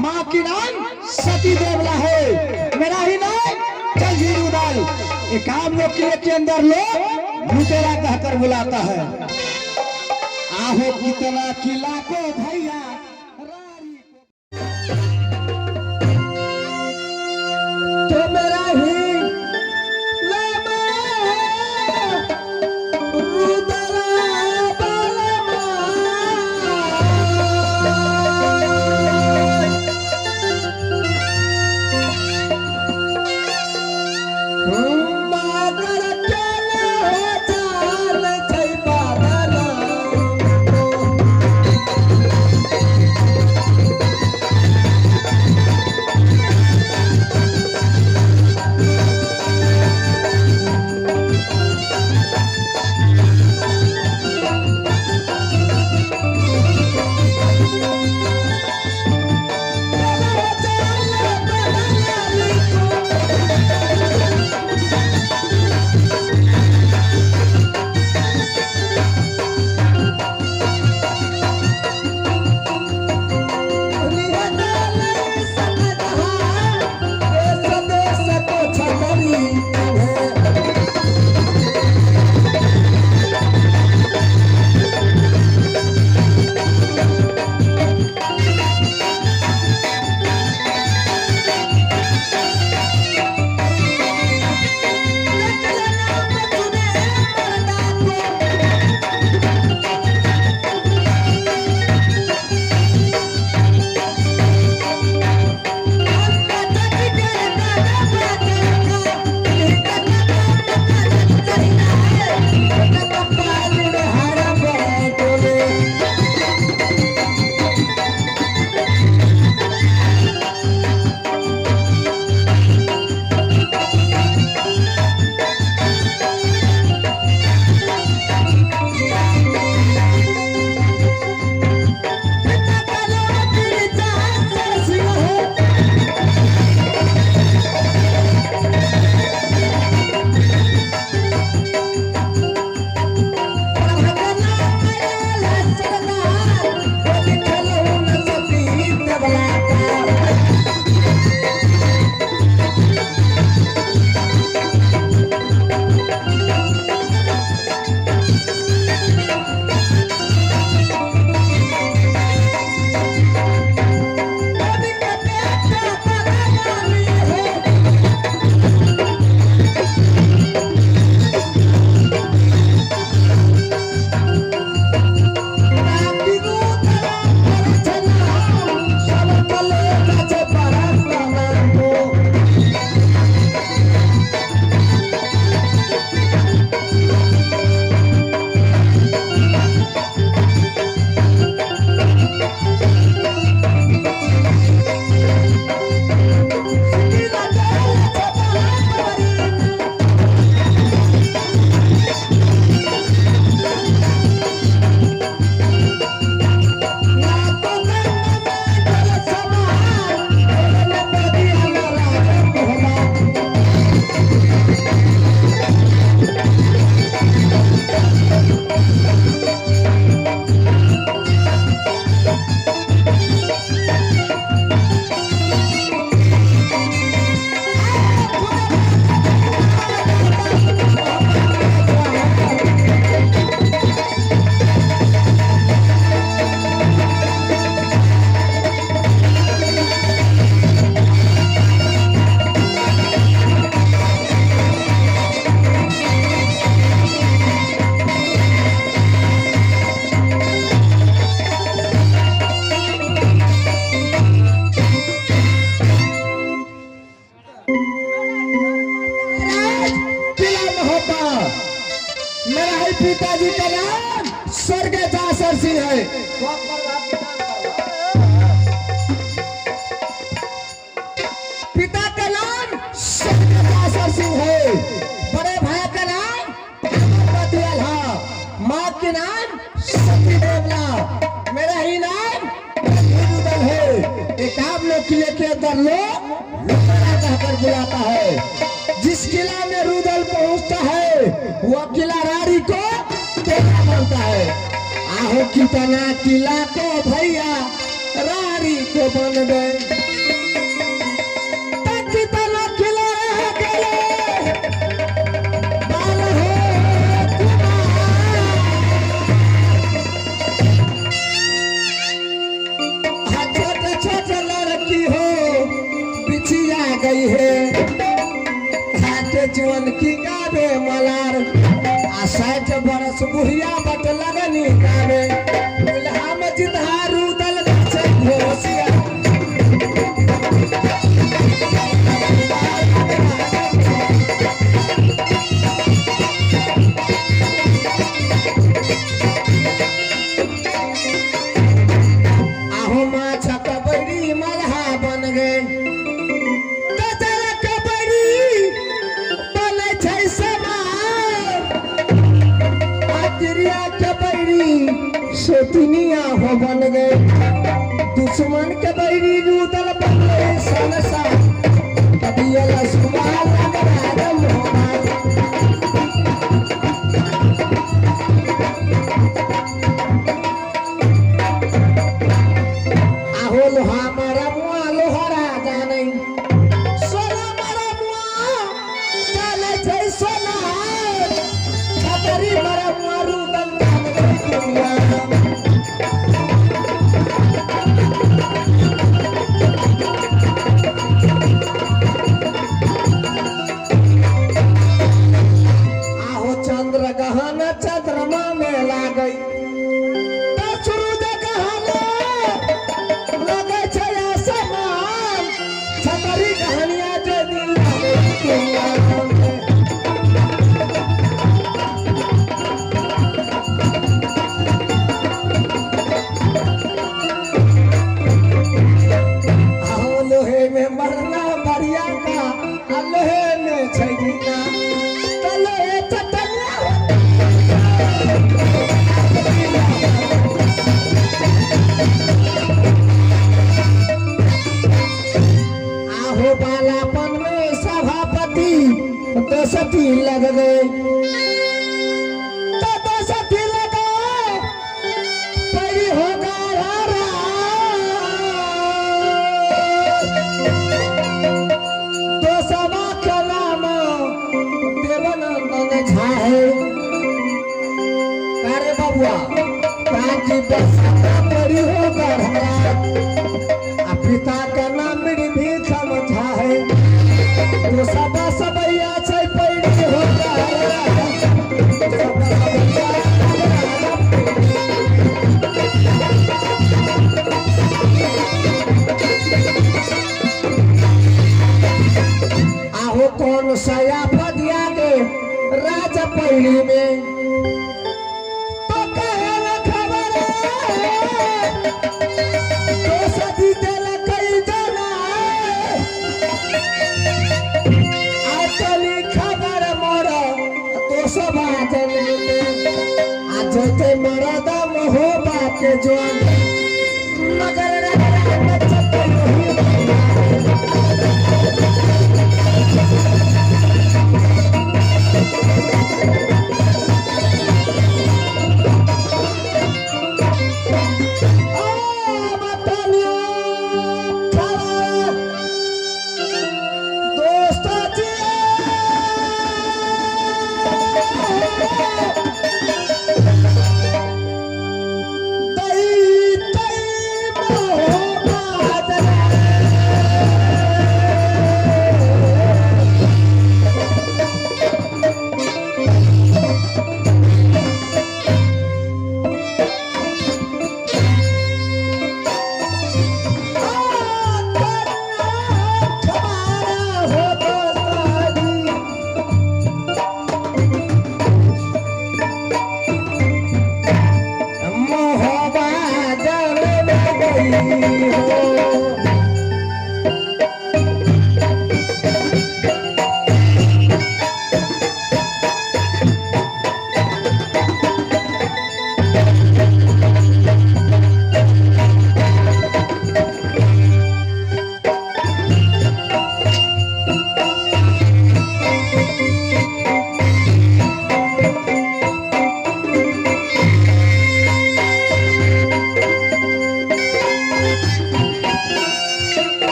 माँ की नाम सती देवला है, मेरा ही नाम जंजीर रुदल। एकाम लोग किले के अंदर लोग लुटेरा कहकर बुलाता है। आहो कितना किला को भैया तो मेरा ही पिताजी का नाम स्वर्ग जासर सिंह है। पिता का नाम स्वर्ग जासर सिंह है। बड़े भाई का नाम माँ के नाम सती देवला, मेरा ही नाम रुदल है। एक आप लोग किले के अंदर लोग कहकर बुलाता है। जिस किला में रुदल पहुंचता है वह किला रानी को देखा बोलता है। आहो कितना किला को भैया रानी को बन गए। गई है हाथे जीवन की गावे मलार आ 60 बरस बुढ़िया बट लगनी गावे दुल्हा में जिधारू दल से घोसिया आहो माँ छकबड़ी मल्हा बन गए सोतिनिया हो बन गए दुश्मन के बैरी रूदल बन गए सनसा कभी अलसुमाल लगरागम होगा आहो लोहा मारा मुआ लोहरा जाने सोना मारा मुआ चले छै सोना छतरी मारा मुआ रूदल बन गए दुनिया चंद्रमा में ला गई तो सूरज कहने लगे छै आसमान छतरी कहानियां जो दिल दुनिया आओ लोहे में मरना बढ़िया का लोहे में छै जीना तो लोहे आहो बालापन में सभापति तो सती लग गए तो सती लग गए परी होगा तो सभा का नाम देवानंद झा है अरे बबुआ काजी बरसाता परी होगा पिता का नाम मेरी भी समझा है तो सबैया छै पैड़ी होगा आहो कौन सया फदिया के राजा पैड़ी में तो कहे खबर तो सदी जोते मरदा हो बाप के जवान मगर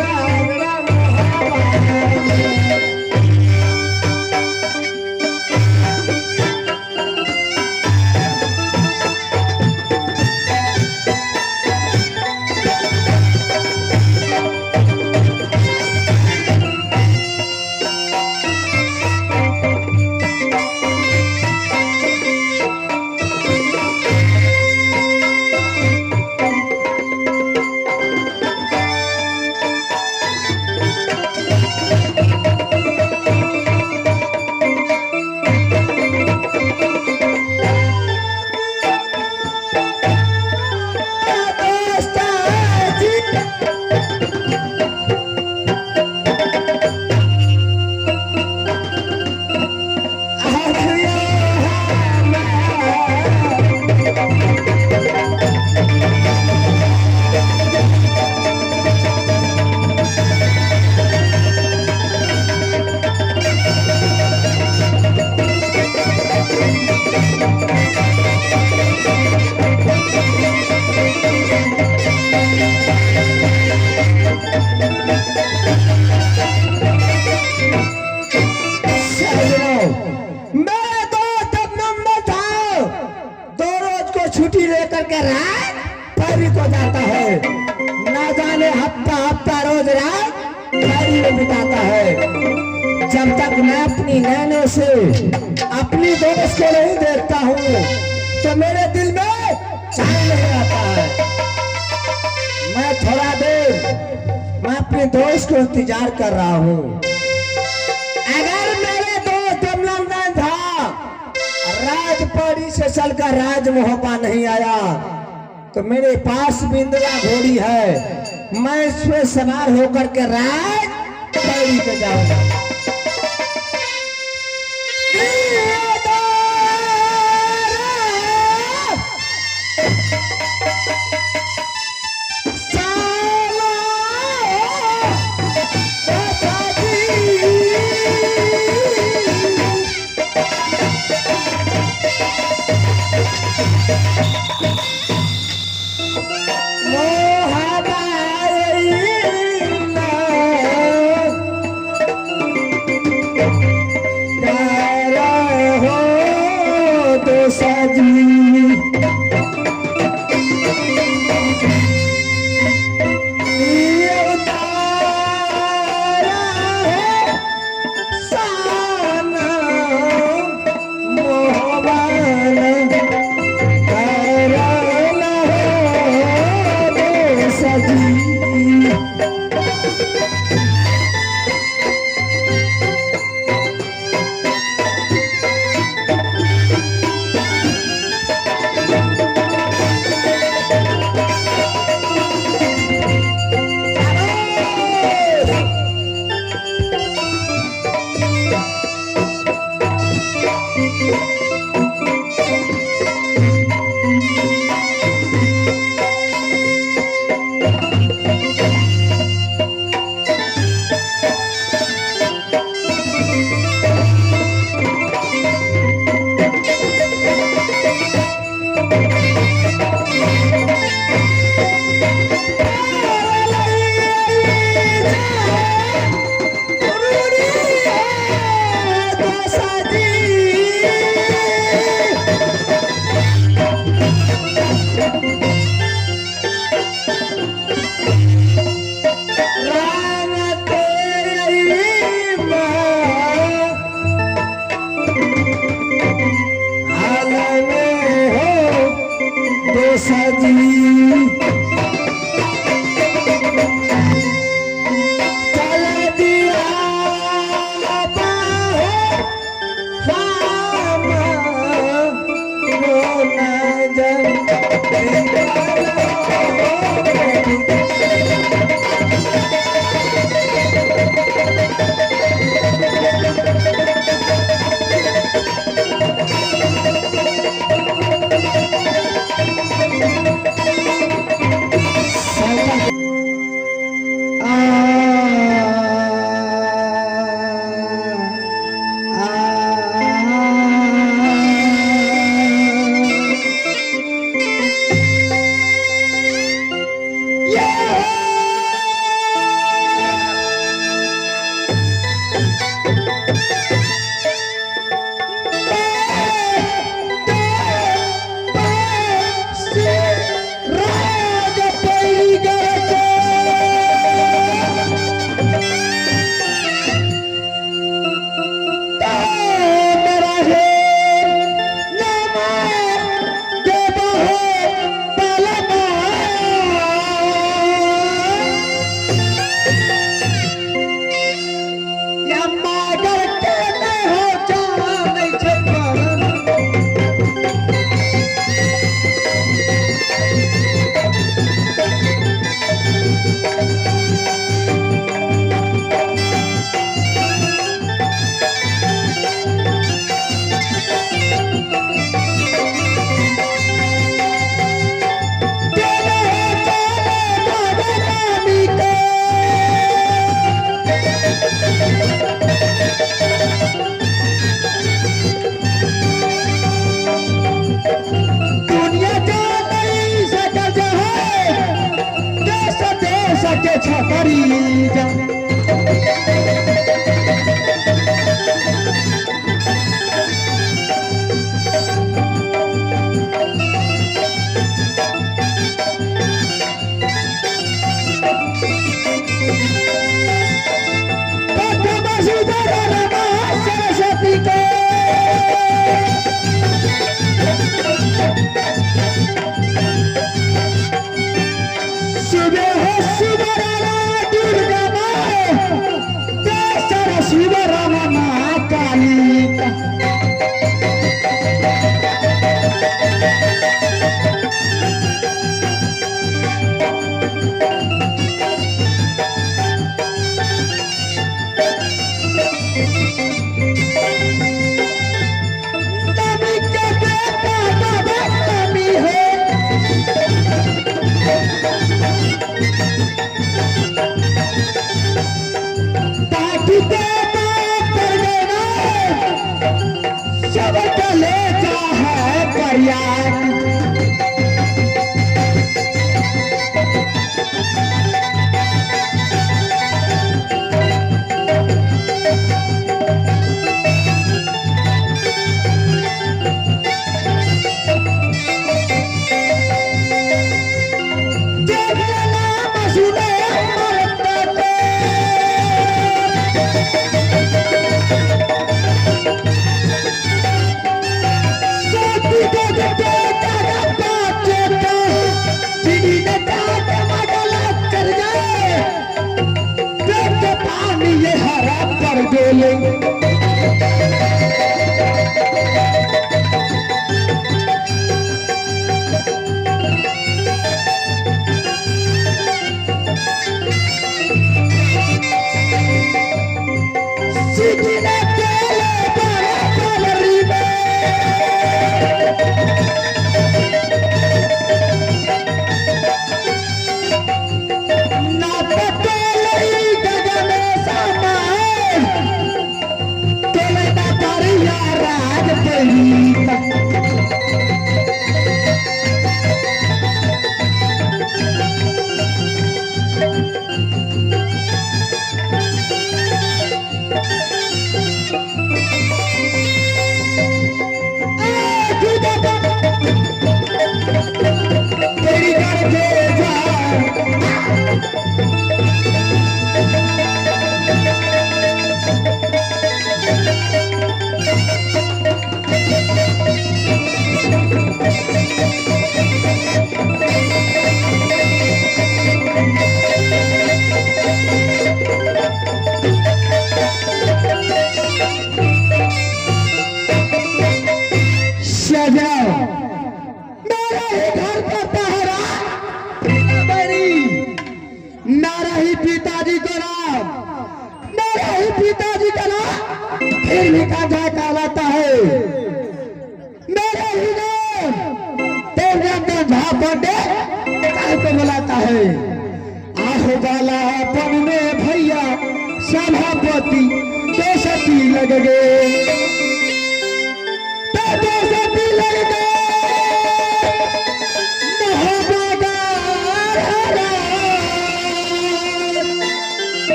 राम राम हवा। छुट्टी लेकर के रात पैरी को जाता है, ना जाने हफ्ता हफ्ता रोज रात पैरी में बिताता है। जब तक मैं अपनी नैनों से अपनी दोस्त को नहीं देखता हूँ तो मेरे दिल में चैन नहीं आता है। मैं थोड़ा देर मैं अपने दोस्त को इंतजार कर रहा हूँ। अगर मेरे दोस्त अमलंदन था राजपौड़ी से चलकर राजमहोबा नहीं आया तो मेरे पास बिंदुआ घोड़ी है, मैं इसमें सवार होकर के राजपौड़ी पे जाऊंगा। पर डोले। सीखने के लिए बड़े कमरी में ना तो लई गगन समान तोले ना परिया राज परी। तेरी करके जा सजाओ मेरा ही घर पर पहरा बड़ी। मेरा ही पिताजी का नाम, मेरा ही पिताजी का नाम फिर भी कांधा कहलाता है। मेरा ही नाम तेरे कांधा बड़े काय को बुलाता है। आहो वाला अपन में भैया सभापति दोषती लग गए, दोषती लग गए।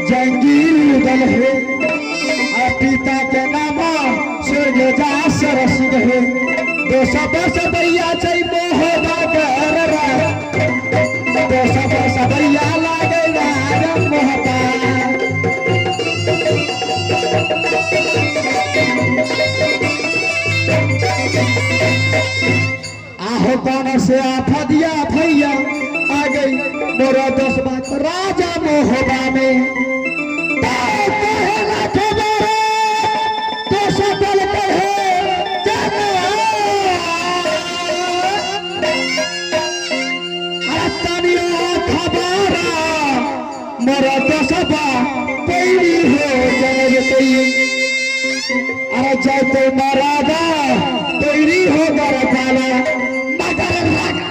जंगीर दल है पिता के नाम सूर्यजा सरस है। 200 वर्ष भैया छै मोह बागर 200 वर्ष भैया लागे राज मोहबा। आहो कौन से आफदिया भैया आ गई मोरा 10 बात राजा मोहबा में। मेरा तो सपा पैरी हो जनगती। अरे चाहते मरादा पैरी हो गरकाला मगर लगा।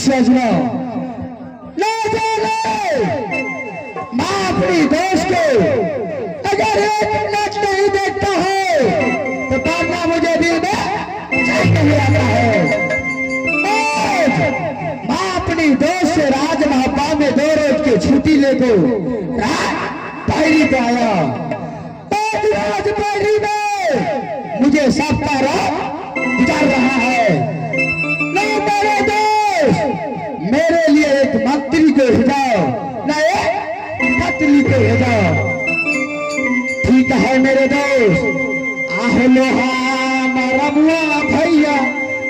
सजना ले जाने माँ अपनी दोस्त को अगर एक मिनट नहीं देखता है तो वरना मुझे दिल में चैन नहीं आता है। आज माँ अपनी दोस्त से राज महापा में 2 रोज की छुट्टी लेकर पैरी पे आया। राज पैरी में मुझे सबका रात गुजार रहा है। मेरे दोस्त मेरे लिए एक मंत्री को भेजाओ, न एक पत्नी को भेजाओ। ठीक है मेरे दोस्त। आह लोहा मरमुआ भैया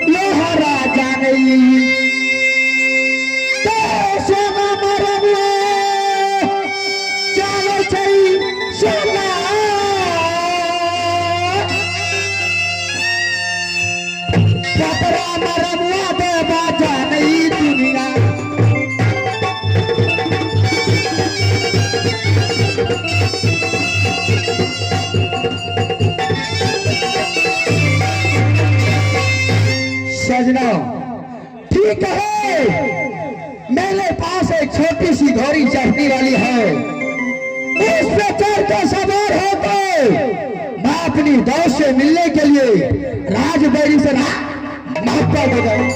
लोहा राजा नहीं तो सोना मरमुआ जानो चाहिए सोना कपड़ा मरमुआ दे बाजा नहीं दुनिया। सजना ठीक है मेरे पास एक छोटी सी घोड़ी चढ़ने वाली है, उस पे चढ़ कर सवार होकर मैं अपनी दोस्त से मिलने के लिए राजबैरी से महापा हो जाऊं।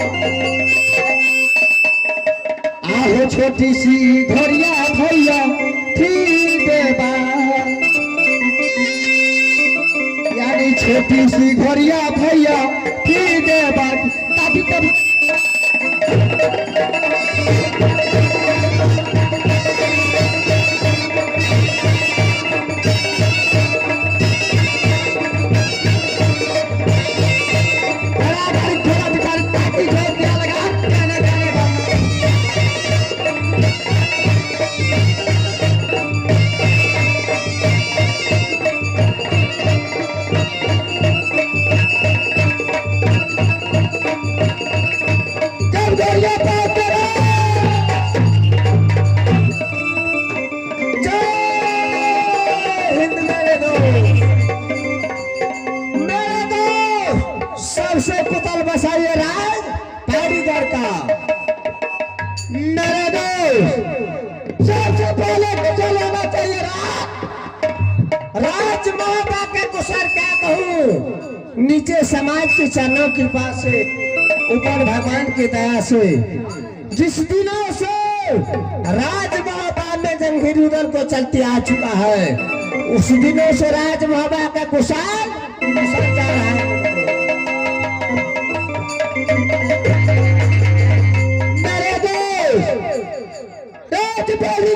आओ छोटी सी घोड़िया भैया ठीक देवा, यानी छोटी सी घोड़िया भैया ठीक देवा। कभी कभी सबसे कुतल बसाइए राज पैरीगढ़ का। मेरे दोस्त सबसे पहले कुतल होना चाहिए राज महापा के कुशल क्या कहूँ, नीचे समाज के चरणों की कृपा से ऊपर भगवान की दया से जिस दिनों से राज महापा में जंगीर उदल को चलती आ चुका है, उस दिनों से राज महापा का कुशल जा रहा है।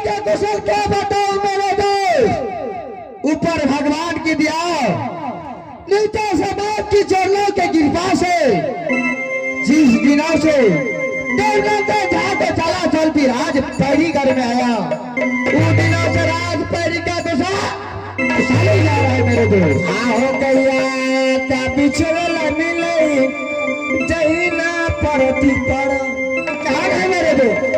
का कुशल क्या बताओ मेरे दोस्त, ऊपर भगवान की दया नीचे समाज की चरणों के कृपा से जिस दिनों से चला चलती राज पैरीगढ़ में आया, उन दिनों से राज पैरी का कुशल ही जा रहा है मेरे दोस्त। आओ कैया पिछड़े मिले जही ना पड़ती पड़ कहा है मेरे दोस्त।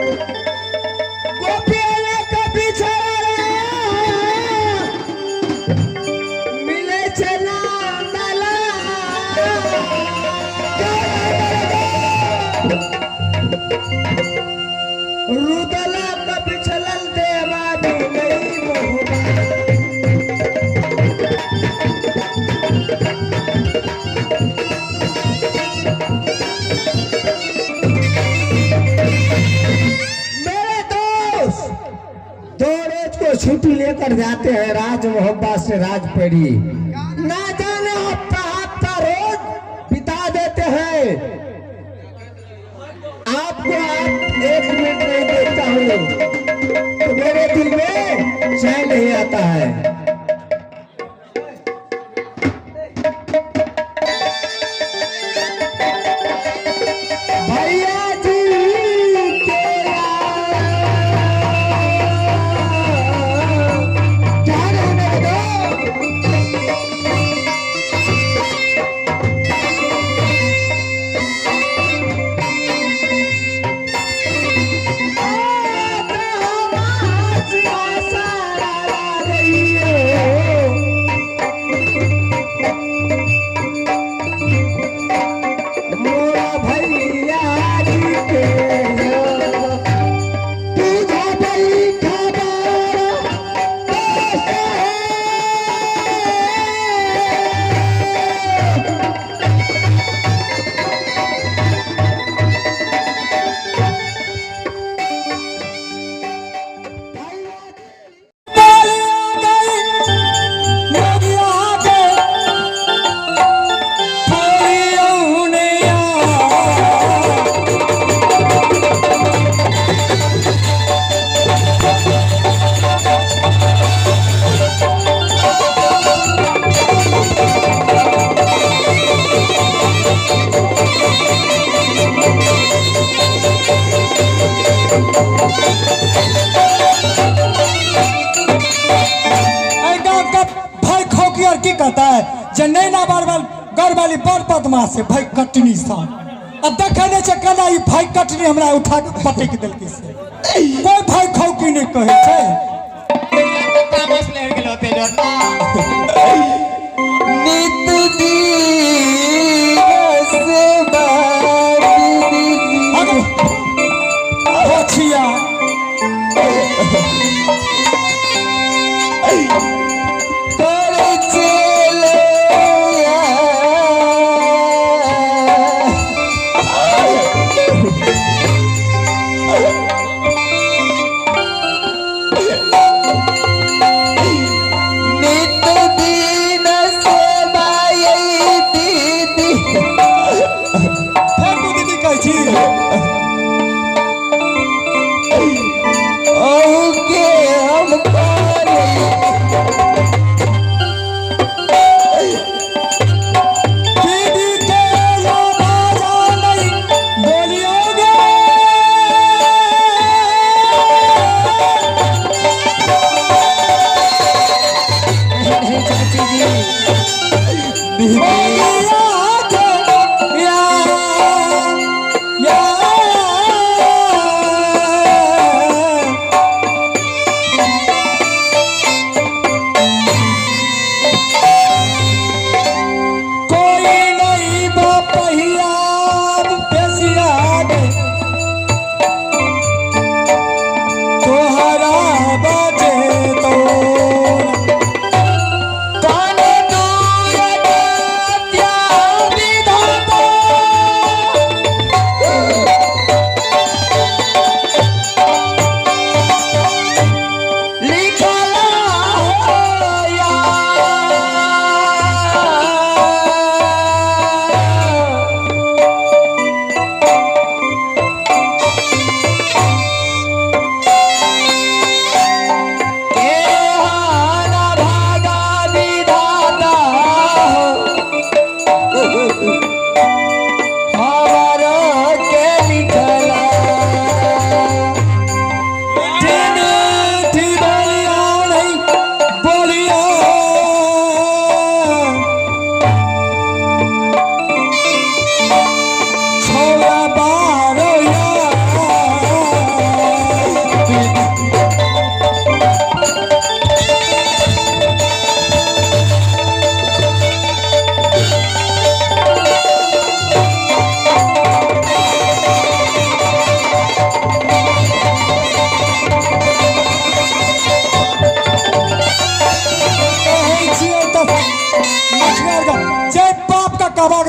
रुदला का बिछलल देवानी नहीं मोहबा, मेरे दोस्त 2 रोज को छुट्टी लेकर जाते हैं राज मोहब्बत से राज पैरी, ना जाने हफ्ता रोज बिता देते हैं। आपको आप 1 मिनट नहीं देखता हूँ तो मेरे दिल में चैन नहीं आता है। भैया जी के की कहता है जे नहीं ना बार बार घर वाली बड़ बदमाश है भाई कटनी सा अब देखने से कहना ये भाई कटनी हमरा उठा के पटक देलकै से कोई भाई खौकी नहीं कहे छे तामस ले गेलो ते जोता नित दिन से बात अगर होछिया कर चले नित दिन से बाई दीदी फेर तू दीदी कहै छी औके हम करे दीदी के यो बाजा नहीं बोलियोगे चाची जी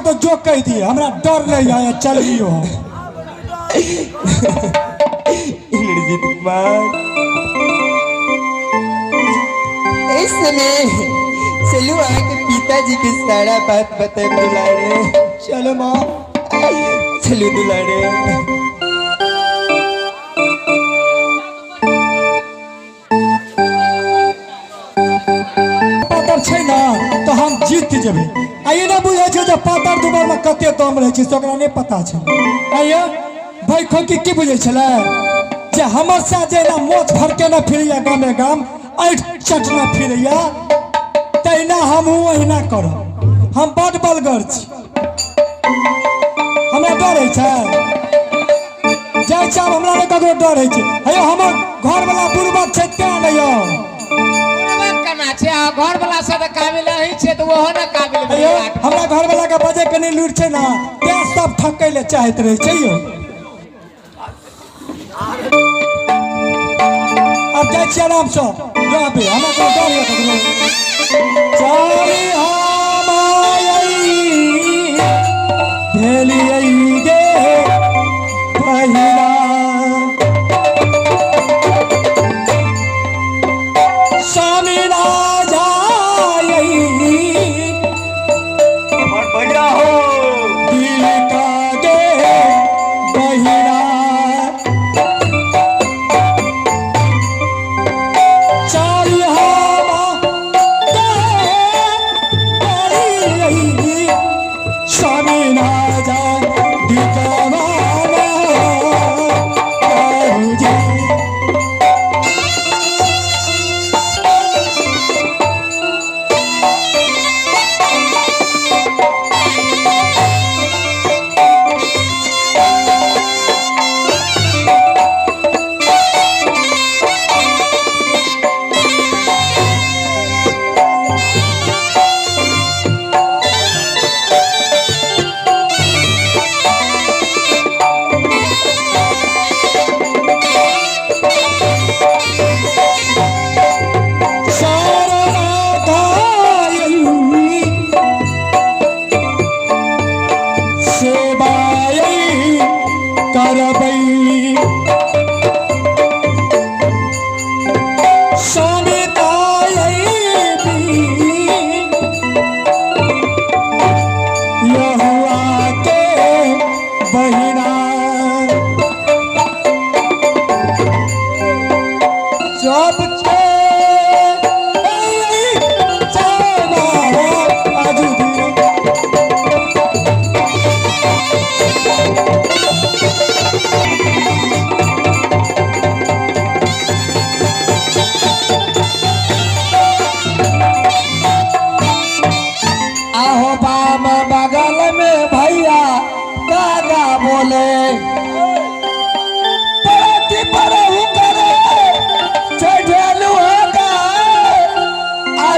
तो जो कह दिए हमरा डर नहीं आया चलियो इंद्रजीत कुमार इस समय चलो आके पिताजी के सारा बात बता दुलारे चलो माँ चलो दुलारे पातर छै ना तो हम जीत जेबे आइए ना बुझे छै जे पातर दुबर में कते दम रहे छै से ओकरा नहीं पता छै आइए भाई खोकी की बुझे छले जे हमर साथ जे ना मोच फरके ना फिरैया गामे गाम ऐठ चटना फिरैया तैना हमहू अहिना करब हम बड़ बलगर छी हमरा डर होइ छै जाय छै हमरा ने ककरो डर होइ छै हेयो हमर घर वाला बुरबक छै तें नहीं यौ करना छै घर वाला से त काबिल नहीं छै त ओहो न काबिल अयो हमरा घर वाला के बजे के नहीं लूट छै ना ते सब ठकै ले चाहत रहे छै यो अब जाय छी आराम से यहाँ पे हमरा को डर ये ककरो चाली हम आई भेली आई गे पहिला स्वामी राजा और भैया हो दिल का गे बहिरा चाली स्वामी राजा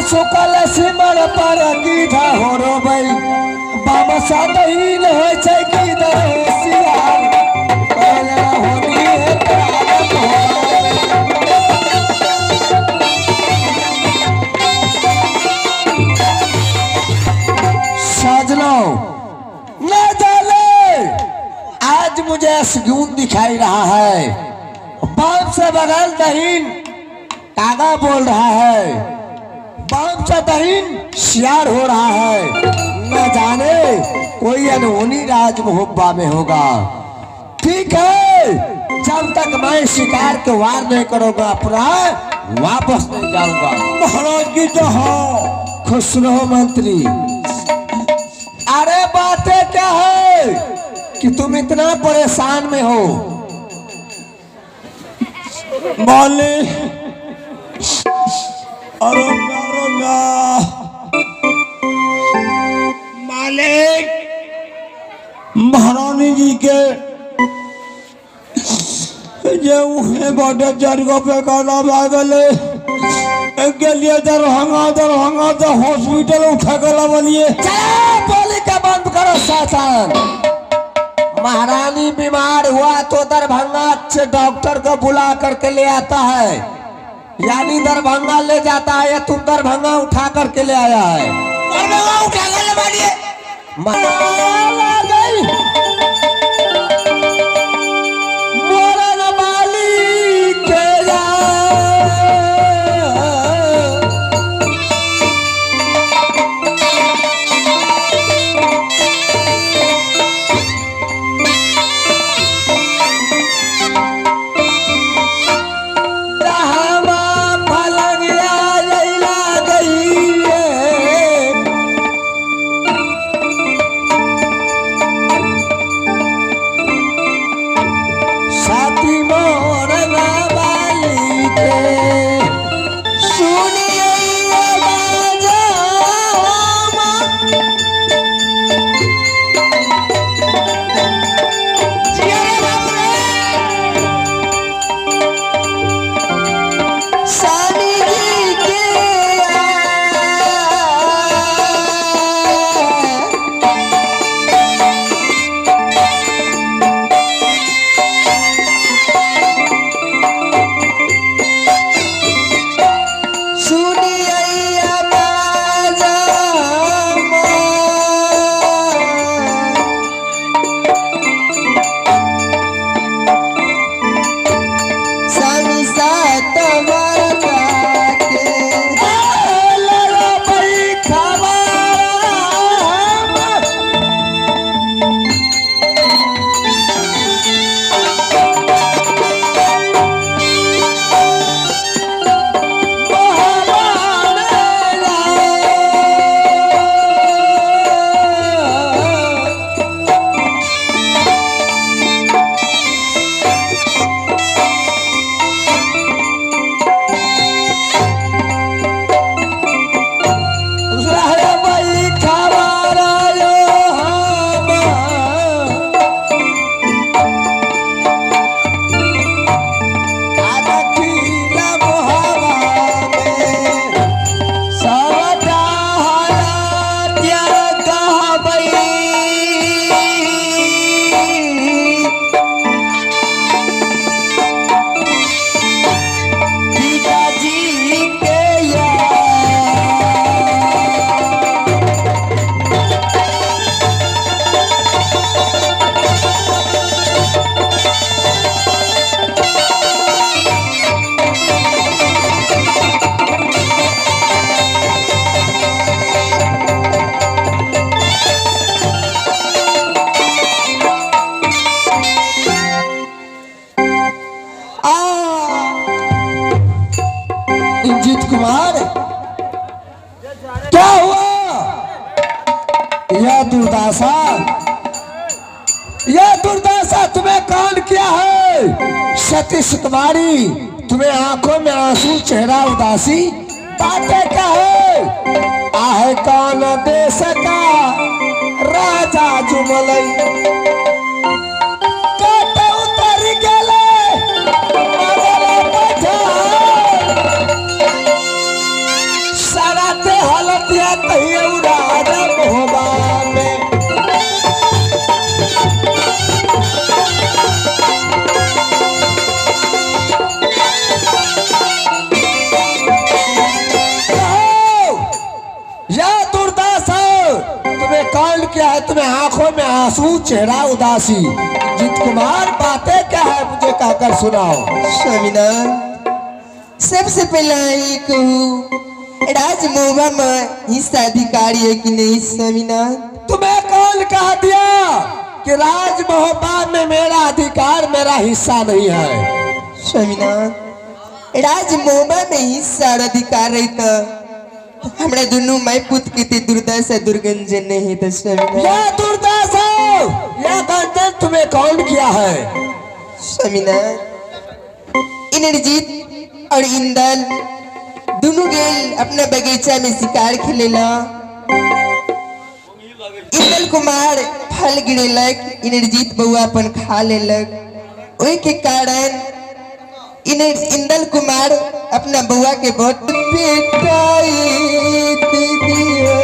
सुकल सिमर पर गीधा हो रो भाई बाबा सादहीन हो छै गीधा होशियार कहला होनी है प्रारंभ हो साजनो न जाने आज मुझे सुकून दिखाई रहा है बाप से बगल दहीन कागा बोल रहा है बाप से दहीन शियार हो रहा है न जाने कोई अनहोनी राज मुहब्बा में होगा। ठीक है जब तक मैं शिकार के वार नहीं करूंगा अपना वापस नहीं जाऊंगा। महाराज की तो हाँ खुश रहो मंत्री। अरे बातें क्या है कि तुम इतना परेशान में हो? मालिक अरे मालिक महारानी जी के जे उहे बड़े जरगो पे गाना भागले गेलिए दरभंगा तो हॉस्पिटल उठा के लावलिए। चलो बोली का बंद करो शासन। महारानी बीमार हुआ तो दरभंगा से डॉक्टर को बुला करके ले आता है यानी दरभंगा ले जाता है या तुम दरभंगा उठा करके ले आया है? दरभंगा उठा कर ले मारिए मोरन माली के कुमार क्या हुआ? यह दुर्दशा तुम्हें कौन किया है? सतीश कुमारी तुम्हें आंखों में आंसू चेहरा उदासी बातें क्या है? आहे कौन देश का राजा जुमलई काटे उतर गेले मगल बजा सारा है तुम्हें आंखों में आंसू, चेहरा उदासी। जीत कुमार बातें क्या है मुझे कहकर सुनाओ। स्वामीनाथ, सबसे पहला ये कहूँ राजमोबा में हिस्साधिकारी है कि नहीं स्वामीनाथ? तुम्हें कौन कह दिया कि राजमहोबा में मेरा अधिकार, मेरा हिस्सा नहीं है? स्वामीनाथ, राजमोबा में हिस्सा और अधिकार रहता हमरा दोनों माय पुत्र के ते दुर्दशा दुर्गंजन नहीं है तो स्वामीनाथ। यह दुर्दशा, यह गंजन तुम्हें कौन किया है? स्वामीनाथ, इंद्रजीत और इंदल दोनों गेल अपना बगीचा में शिकार खेलेला। इंदल कुमार फल गिरेलक, इंद्रजीत बउआ अपन खा लेलक। ओई के कारण इंदल कुमार अपना बउआ के बहुत पिटाई दिया।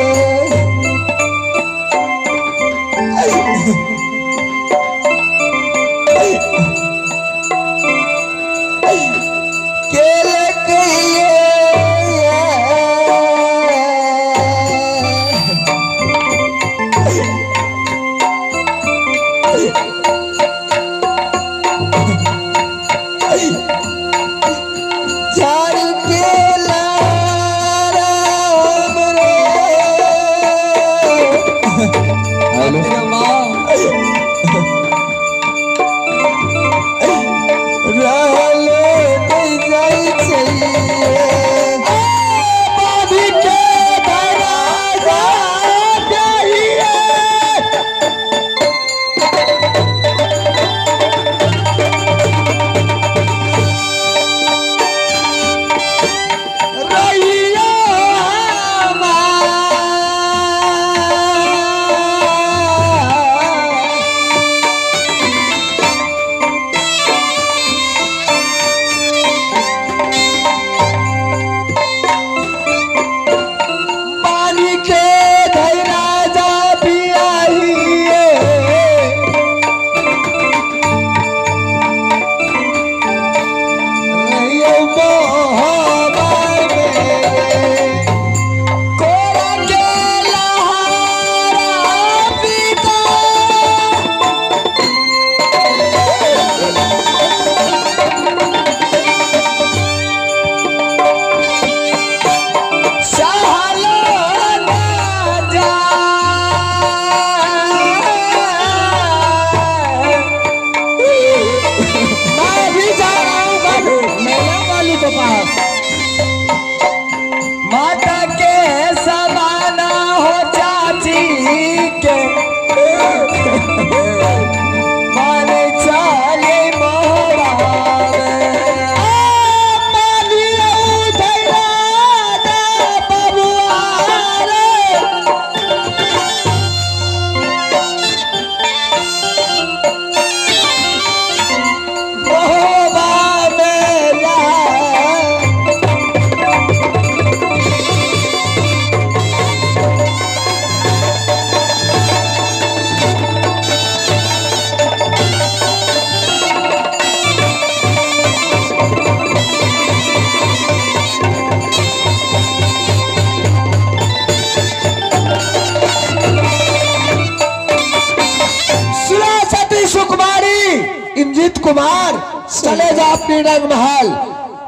इंद्रजीत कुमार चले जाओ अपनी रंग महल।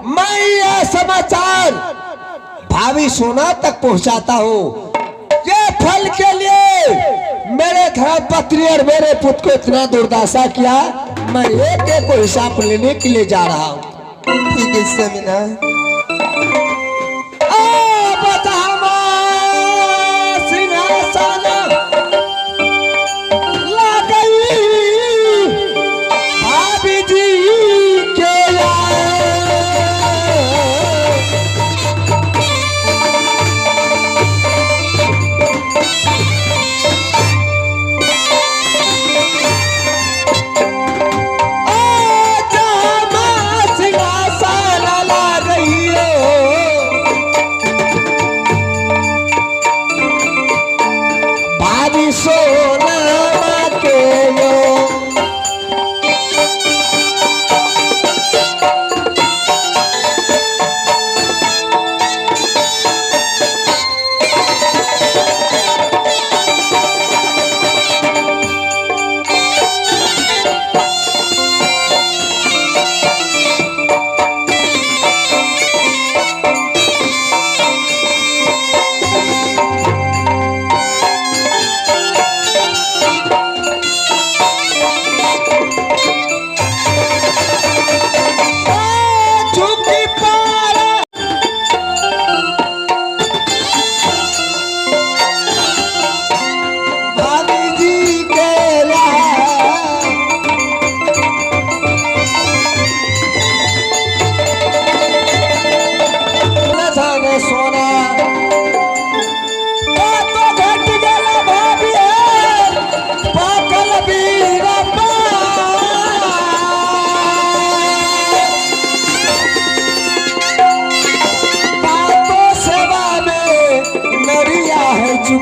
मैं यह समाचार भाभी सोना तक पहुंचाता हूँ। ये फल के लिए मेरे धर्म पत्नी और मेरे पुत्र को इतना दुर्दशा किया, मैं एक एक को हिसाब लेने के लिए जा रहा हूँ। ठीक है स्वामीनाथ।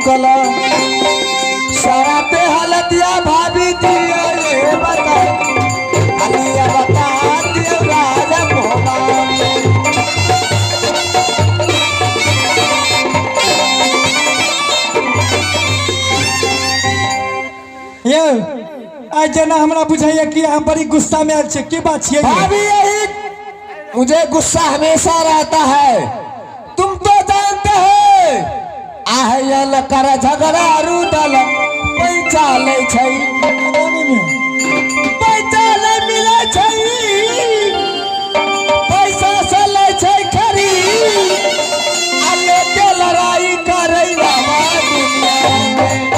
कला सराते हलतिया भाभी दिया ये बता अलिया बता दिया राजा मोहबा ये आज जना हमरा बुझाइए कि हम बड़ी गुस्सा में आयल छे की बात छिए भाभी यही मुझे गुस्सा हमेशा रहता है तुम तो जानते हो आहयल कर झगड़ा रुदल पैसा ले छै पैसा ले मिले छै पैसा से ले छै खरी आ लेके लड़ाई करे बाबा दुनिया में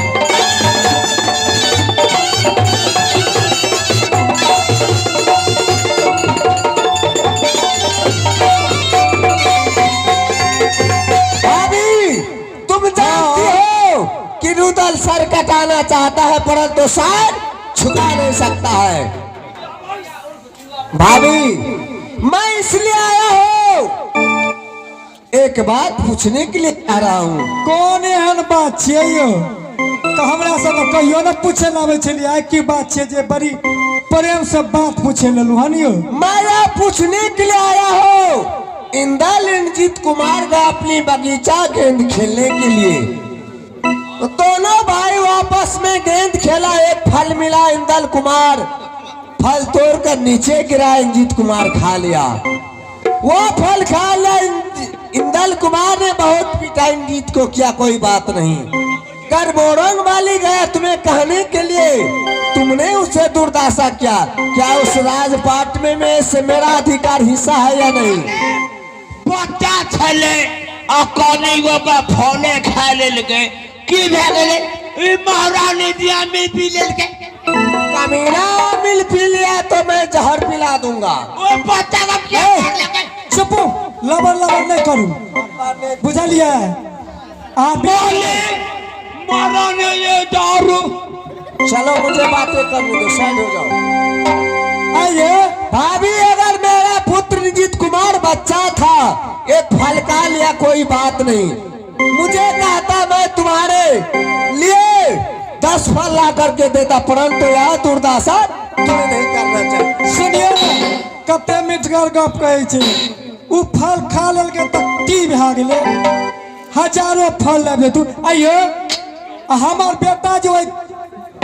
रुदल सर कटाना चाहता है परंतु सर झुका नहीं सकता है भाभी मैं इसलिए आया हूँ एक बात पूछने के लिए आ रहा हूँ कौन एहन बात छिए यो तो हमरा से तो कहियो न पूछे न आवे छलिए आइ की बात छे जे बड़ी प्रेम से बात पूछे लेलु हन यो मैं यह पूछने के लिए आया हूँ इंदल इंद्रजीत कुमार का अपनी बगीचा गेंद खेलने के लिए तो दोनों भाई आपस में गेंद खेला एक फल मिला इंदल कुमार फल तोड़कर नीचे गिरा इंद्रजीत कुमार खा लिया वो फल खा लिया इंदल कुमार ने बहुत पिटा इंद्रजीत को किया कोई बात नहीं कर बोरंग वाली गया तुम्हें कहने के लिए तुमने उसे दुर्दशा किया क्या उस राजपाट में से मेरा अधिकार हिस्सा है या नहीं बच्चा छले आ कोनी गो का फोने खा लेल के की भे गेले ई महारानी दिया मिल पी लेल के कमीना मिल पी लिया तो मैं जहर पिला दूंगा ओ बच्चा का क्या कर लगे चुपो लबर लबर नहीं करू बुझलिए आप बोले महारानी ये दारू चलो मुझे बातें करने दो साइड हो जाओ आइए भाभी अगर मेरा पुत्र इंद्रजीत कुमार बच्चा था एक फल का लिया कोई बात नहीं मुझे कहता मैं तुम्हारे लिए 10 फल ला करके देता परंतु यह दुर्दशा तुम्हें नहीं करना चाहिए सुनिए कते मिठगर गप कहे छे उ फल खा लेल के तक की भा गेले हजारों फल लेबे तू आइयो हमार बेटा जो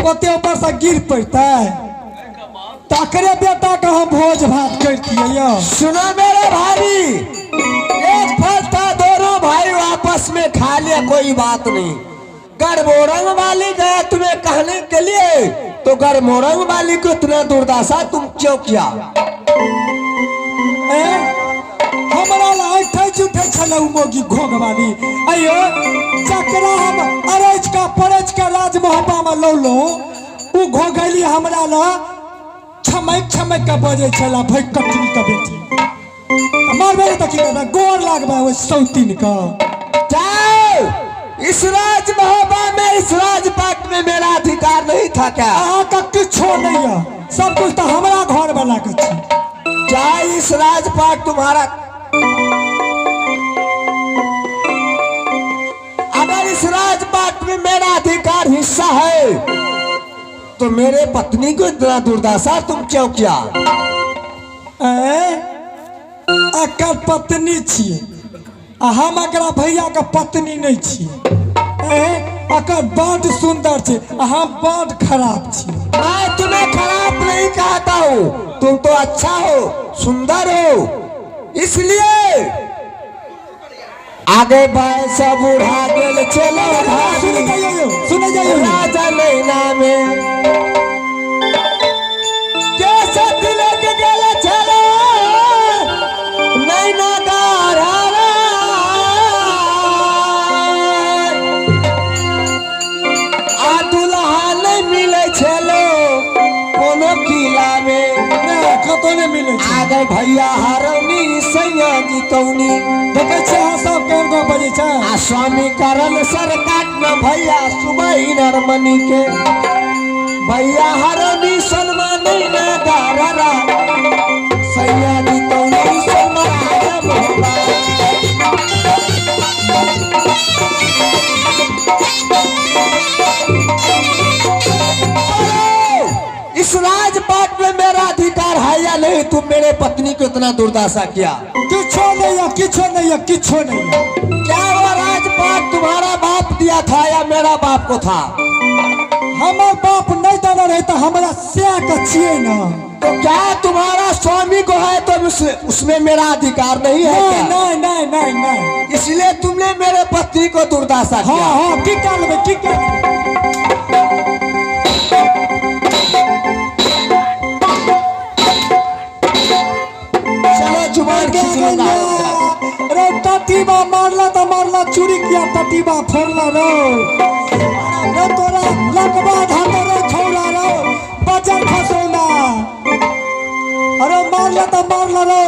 ओते ऊपर से गिर पड़ता तकरे बेटा का हम भोज भात करती है सुनो मेरे भाई एक फल था दोनों भाई आपस में खा लिया कोई बात नहीं गढ़मोरंग वाली गया तुम्हें कहने के लिए तो गढ़मोरंग वाली को इतना दुर्दशा तुम क्यों किया हमारा लाइट जुटे छलौ मोगी घोग वाली आइयो चकरा हम अरज का परज का राज मोहब्बा में लौलो उ घोगली हमरा ला छमक छमक का बजे छला भाई कटनी का बेटी हमार बेटे तक की गोर लागबा वो सौतीन का जाओ इस राज मोहब्बा में इस राजपाट में मेरा अधिकार नहीं था क्या अहाँ का कुछ नहीं है सब कुछ तो हमारा घर वाला के छी क्या इस राजपाट तुम्हारा अगर इस राजपाट में मेरा अधिकार हिस्सा है तो मेरे पत्नी को इतना दुर्दशा तुम क्यों किया अकर पत्नी छिए हम अकरा भैया का पत्नी नहीं छिए अकर बड़ सुंदर छे हम बड़ खराब छी मैं तुम्हें खराब नहीं कहता हूँ तुम तो अच्छा हो सुंदर हो इसलिए आगे बाएं बूढ़ा गेल चलो सुने जाइए राजा नैना में कैसे दिले के गेल चलो नैना गारा आ दुल्हा नहीं मिले चलो कोनो किला में कतो नहीं मिले आगे भैया हरनी सैया जीतौनी देखे छे सब केन को बजे छे आ स्वामी करल सर काट न भैया सुबह नरमनी के भैया हरनी सलमान न गारा सैया जीतौनी सलमान इतना दुर्दशा किया? किछो नहीं है, किछो नहीं है, किछो नहीं है। क्या वो राजपाट तुम्हारा बाप दिया था या मेरा बाप को था? हमार बाप नहीं देना रहे तो हमारा से कचिए ना। तो क्या तुम्हारा स्वामी को है तो उसमें मेरा अधिकार नहीं है नहीं क्या? नहीं नहीं नहीं नहीं। इसलिए तुमने मेरे पति को दुर्दशा किया। हाँ हाँ, की कर लेबे, की कर लेबे। चलो जुबान खींच लो ना। रे टटीबा मारला तो मारला, चोरी किया टटीबा फोड़ला रो। रे तोरा लकवा धाता रे छौड़ा रो, बजर खसौला। अरे मारला तो मारला रो,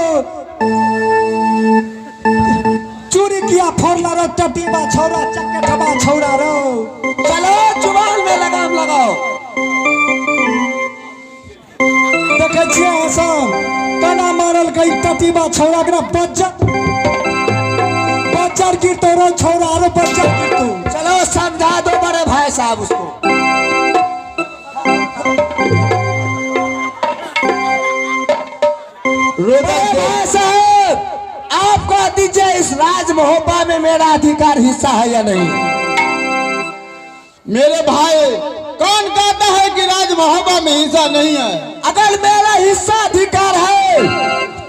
चोरी किया फोड़ला रो टटीबा छौड़ा, चक्कठबा छौड़ा रो। चलो जुबान में लगाम लगाओ। देखे छियै हसन कना मारल गई टटीबा छौड़ा के बच्चर गिरतो रो छौड़ा रो, बच्चर गिरतो। चलो समझा दो बड़े भाई साहब उसको। भाई साहब आपको दीजिए, इस राज महोबा में मेरा अधिकार हिस्सा है या नहीं? मेरे भाई कौन कहता है कि राज महोबा में हिस्सा नहीं है? अगर मेरा हिस्सा अधिकार है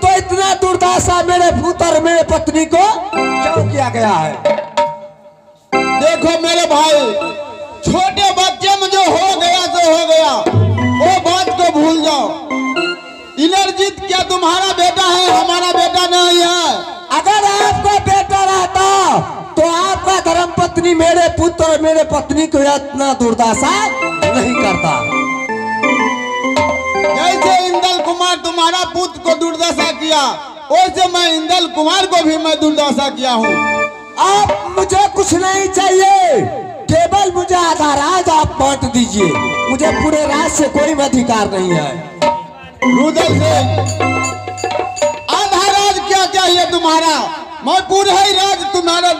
तो इतना दुर्दशा मेरे पुत्र मेरे पत्नी को क्यों किया गया है? देखो मेरे भाई, छोटे बच्चे में जो हो गया तो हो गया, वो बात को भूल जाओ। इंद्रजीत क्या तुम्हारा बेटा है? हमारा बेटा नहीं है। अगर आपका बेटा रहता तो आपका धर्म पत्नी मेरे पुत्र और मेरे पत्नी को इतना दुर्दशा नहीं करता। जैसे इंदल कुमार तुम्हारा पुत्र को दुर्दशा किया, वैसे मैं इंदल कुमार को भी मैं दुर्दशा किया हूँ। आप मुझे कुछ नहीं चाहिए, केवल मुझे आधा राज आप बांट दीजिए। मुझे पूरे राज से कोई अधिकार नहीं है। रुदल से आधा राज क्या चाहिए तुम्हारा? मैं पूरा ही राज तुम्हारा